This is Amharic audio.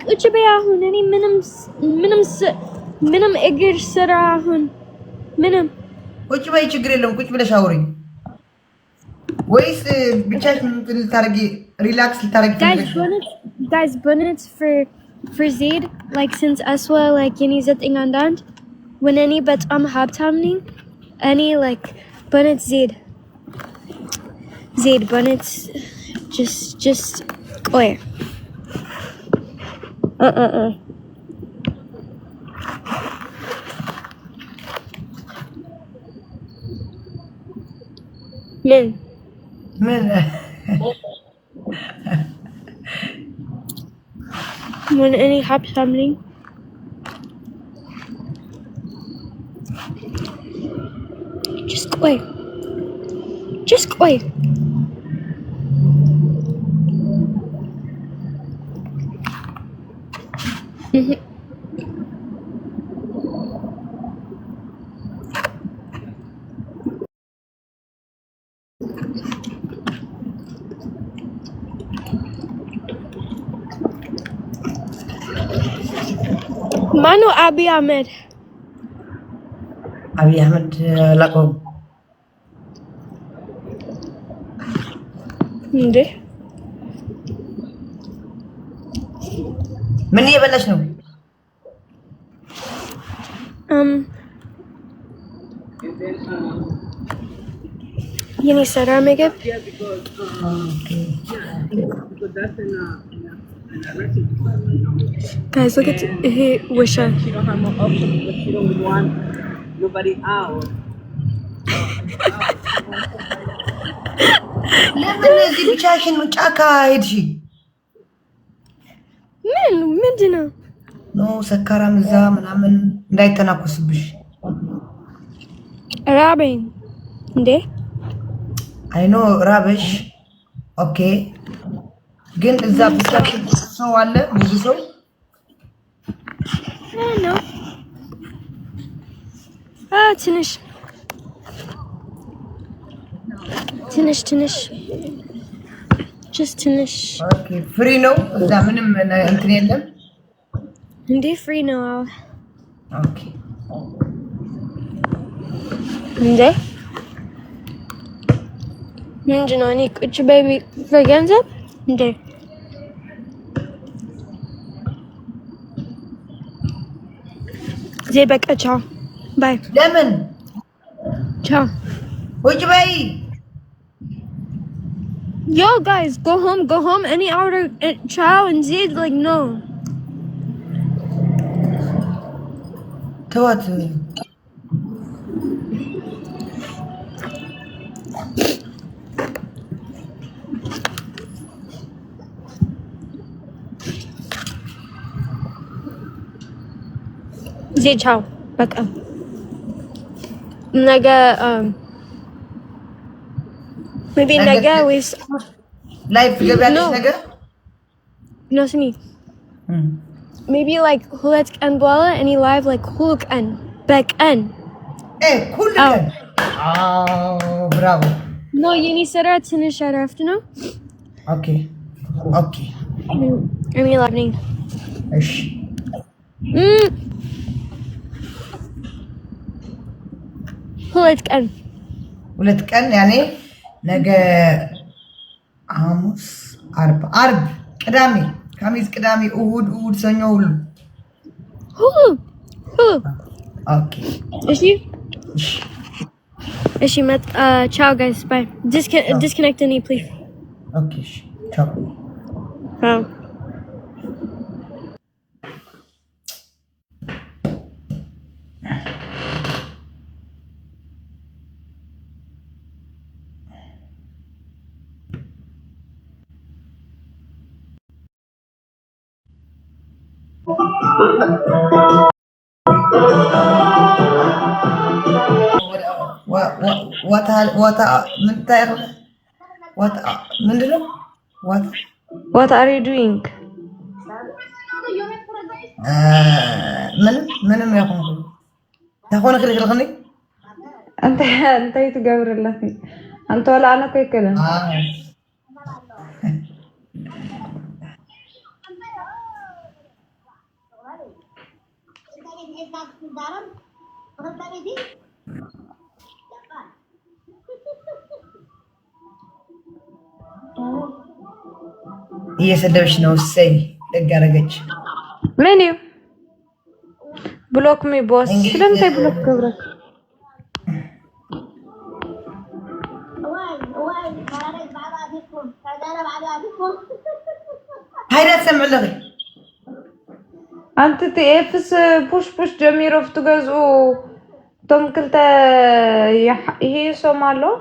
ቁጭ በይ አሁን እኔ ምንም እግር ስራ አሁን ምንም ቁጭ በይ ችግር የለውም ቁጭ ብለሽ አውሪኝ ወይስ ብቻሽን ልታረጊ ሪላክስ ልታረጊ guys bonnet for Zaid like since Aswa like የኔ 911 when እኔ በጣም ሀብታም ነኝ እኔ like bonnet Zaid bonnet just ቆይ ምን when any have something just go Manu Abiy Ahmed ላቀው እንዴ ምን እየበላሽ ነው የኔ ሰራ ምግብ guys look at he wisha she don't have more options because she don't want nobody out ለምን እዚህ ብቻሽን ጫካ ሄድሽ ምንድነው ኖ ሰካራም እዛ ምናምን እንዳይተናኮስብሽ ራበኝ እንዴ አይ ኖ ራበሽ ኦኬ ግን እዛ ብቻሽን ሰው አለ ብዙ ሰው ነው ትንሽ just ትንሽ ኦኬ ፍሪ ነው እዛ ምንም እንትን የለም እንዴ ፍሪ ነው ኦኬ እንዴ ምንድነው እኔ ቁጭ ቤቢ በገንዘብ እንዴ ዘይ በቃ ቻው ባይ ለምን ቻው ቁጭ በይ yo guys go home any order ciao and Zaid like no ተዋት Zaid ciao በቃ ነገ maybe ነገ ወይስ ላይፍ ገበያለሽ ነገ no ስሚ maybe like ሁለት ቀን በኋላ እኔ live like ሁሉ ቀን በቀን ሁሉ ቀን ብራቮ no የኔ ስራ ትንሽ እረፍት ነው ኦኬ እኔ live ነኝ እሺ ሁለት ቀን ያኔ ነገ ሐሙስ ዓርብ ቅዳሜ ሐሙስ ቅዳሜ እሁድ ሰኞ ሁሉ ኦኬ እሺ መጣ ciao guys bye disconnect me please ኦኬ ciao what are you doing ምንም ያቆምኩ ታቆነ ከለከለከኝ انت يتجاور الله انت ولا انا كده እየሰደብሽ ነው እሰይ ደግ አደረገች ምን ብሎክ ሚ ቦስ ስለምታይ ብሎክ ገብረክ هيدا سمع لغي انت تقفز بوش جميرو فتغزو توم كلتا هي سومالو